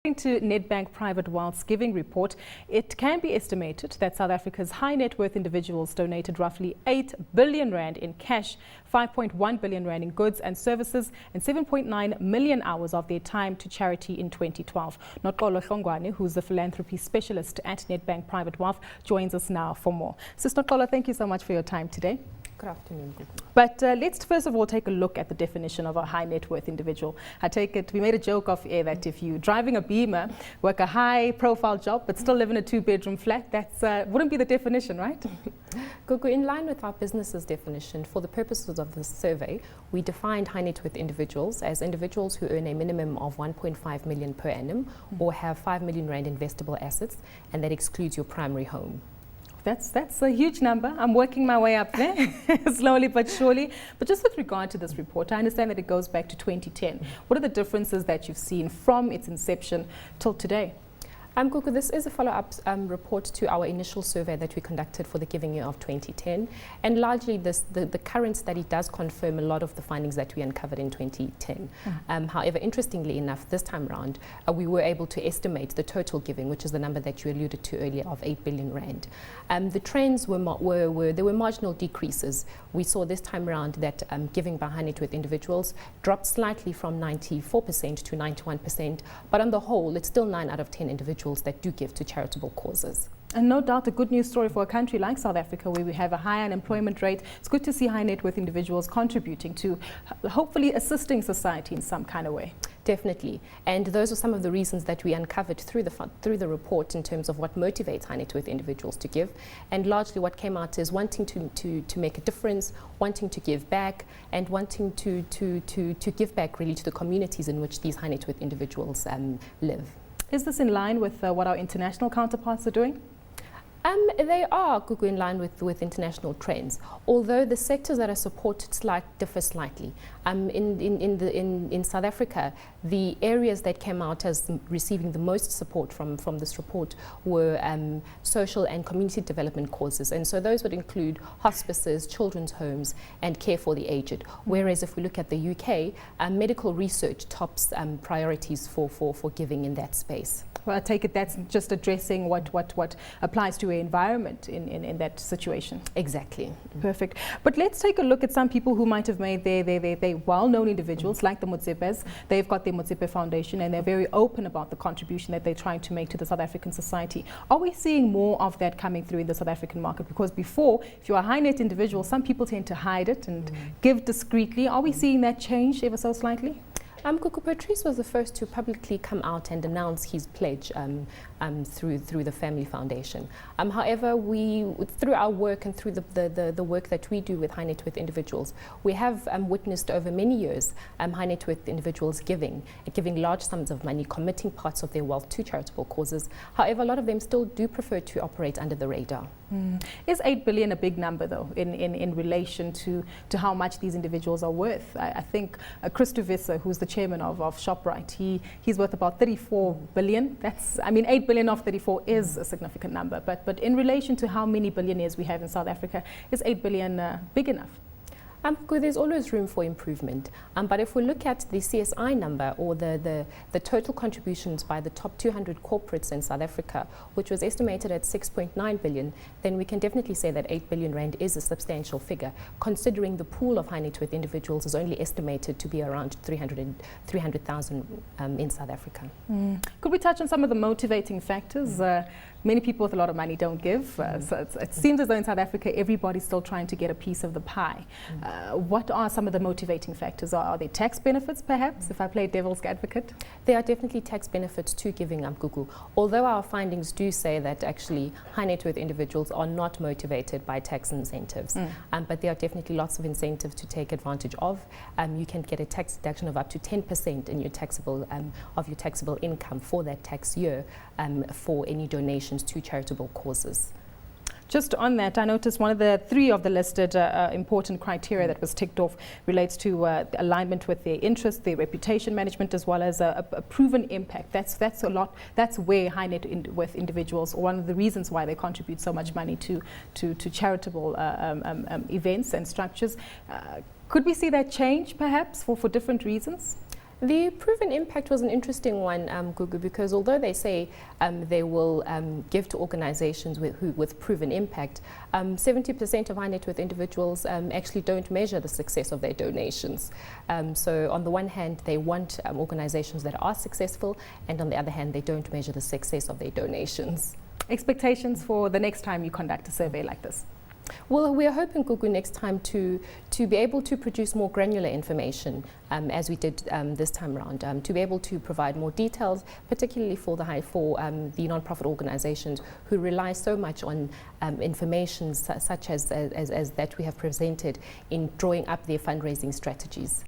To Nedbank Private Wealth's Giving Report, it can be estimated that South Africa's high net worth individuals donated roughly 8 billion rand in cash, 5.1 billion rand in goods and services, and 7.9 million hours of their time to charity in 2012. Noxolo Hlongwane, who's the philanthropy specialist at Nedbank Private Wealth, joins us now for more. Sis Noxolo, thank you so much for your time today. Good afternoon. But let's first of all take a look at the definition of a high net worth individual. I take it, we made a joke off air that if you're driving a Beamer, work a high profile job, but still live in a 2-bedroom flat, that's wouldn't be the definition, right? Gugu, in line with our business's definition, for the purposes of this survey, we defined high net worth individuals as individuals who earn a minimum of 1.5 million per annum or have 5 million rand investable assets, and that excludes your primary home. That's a huge number. I'm working my way up there, slowly but surely. But just with regard to this report, I understand that it goes back to 2010. What are the differences that you've seen from its inception till today? Gugu, this is a follow-up report to our initial survey that we conducted for the giving year of 2010. And largely the current study does confirm a lot of the findings that we uncovered in 2010. However, interestingly enough, this time around, we were able to estimate the total giving, which is the number that you alluded to earlier of 8 billion rand. The trends there were marginal decreases. We saw this time around that giving by high net worth individuals dropped slightly from 94% to 91%, but on the whole, it's still 9 out of 10 individuals that do give to charitable causes. And no doubt a good news story for a country like South Africa, where we have a high unemployment rate. It's good to see high net worth individuals contributing to hopefully assisting society in some kind of way. Definitely. And those are some of the reasons that we uncovered through the report in terms of what motivates high net worth individuals to give. And largely what came out is wanting to make a difference, wanting to give back, and wanting to give back really to the communities in which these high net worth individuals live. Is this in line with what our international counterparts are doing? They are, Gugu, in line with international trends, although the sectors that are supported differ slightly. In South Africa, the areas that came out as receiving the most support from this report were social and community development causes, and so those would include hospices, children's homes, and care for the aged. Whereas if we look at the UK, medical research tops priorities for giving in that space. Well, I take it that's just addressing what applies to an environment in that situation. Exactly. Perfect. But let's take a look at some people who might have made their well-known individuals, like the Motsepes. They've got their Motsepe Foundation, and they're very open about the contribution that they're trying to make to the South African society. Are we seeing more of that coming through in the South African market? Because before, if you're a high net individual, some people tend to hide it and give discreetly. Are we seeing that change ever so slightly? Gugu, Patrice was the first to publicly come out and announce his pledge through the Family Foundation. However, through our work and through the work that we do with high net worth individuals, we have witnessed over many years high net worth individuals giving large sums of money, committing parts of their wealth to charitable causes. However, a lot of them still do prefer to operate under the radar. Is 8 billion a big number, though, in relation to how much these individuals are worth? I think Christo Visser, who's the chairman of ShopRite, he's worth about 34 billion. That's, I mean, 8 billion of 34 is a significant number, but in relation to how many billionaires we have in South Africa, is 8 billion big enough? There's always room for improvement, but if we look at the CSI number, or the total contributions by the top 200 corporates in South Africa, which was estimated at 6.9 billion, then we can definitely say that 8 billion rand is a substantial figure, considering the pool of high net worth individuals is only estimated to be around 300,000 in South Africa. Could we touch on some of the motivating factors? Many people with a lot of money don't give, so it seems as though in South Africa everybody's still trying to get a piece of the pie. What are some of the motivating factors? Are there tax benefits, perhaps, if I play devil's advocate? There are definitely tax benefits to giving, Gugu. Although our findings do say that actually high net worth individuals are not motivated by tax incentives, but there are definitely lots of incentives to take advantage of. You can get a tax deduction of up to 10% in your taxable income for that tax year for any donations to charitable causes. Just on that, I noticed one of the 3 of the listed important criteria that was ticked off relates to alignment with their interests, their reputation management, as well as a proven impact. That's a lot. That's where high net worth individuals, or one of the reasons why they contribute so much money to charitable events and structures. Could we see that change, perhaps, for different reasons? The proven impact was an interesting one, Gugu, because although they say they will give to organizations with proven impact, 70% of high net worth individuals actually don't measure the success of their donations. So on the one hand, they want organizations that are successful, and on the other hand, they don't measure the success of their donations. Expectations for the next time you conduct a survey like this? Well, we are hoping, Gugu, next time to be able to produce more granular information as we did this time around, to be able to provide more details, particularly for the non-profit organizations who rely so much on information such as that we have presented in drawing up their fundraising strategies.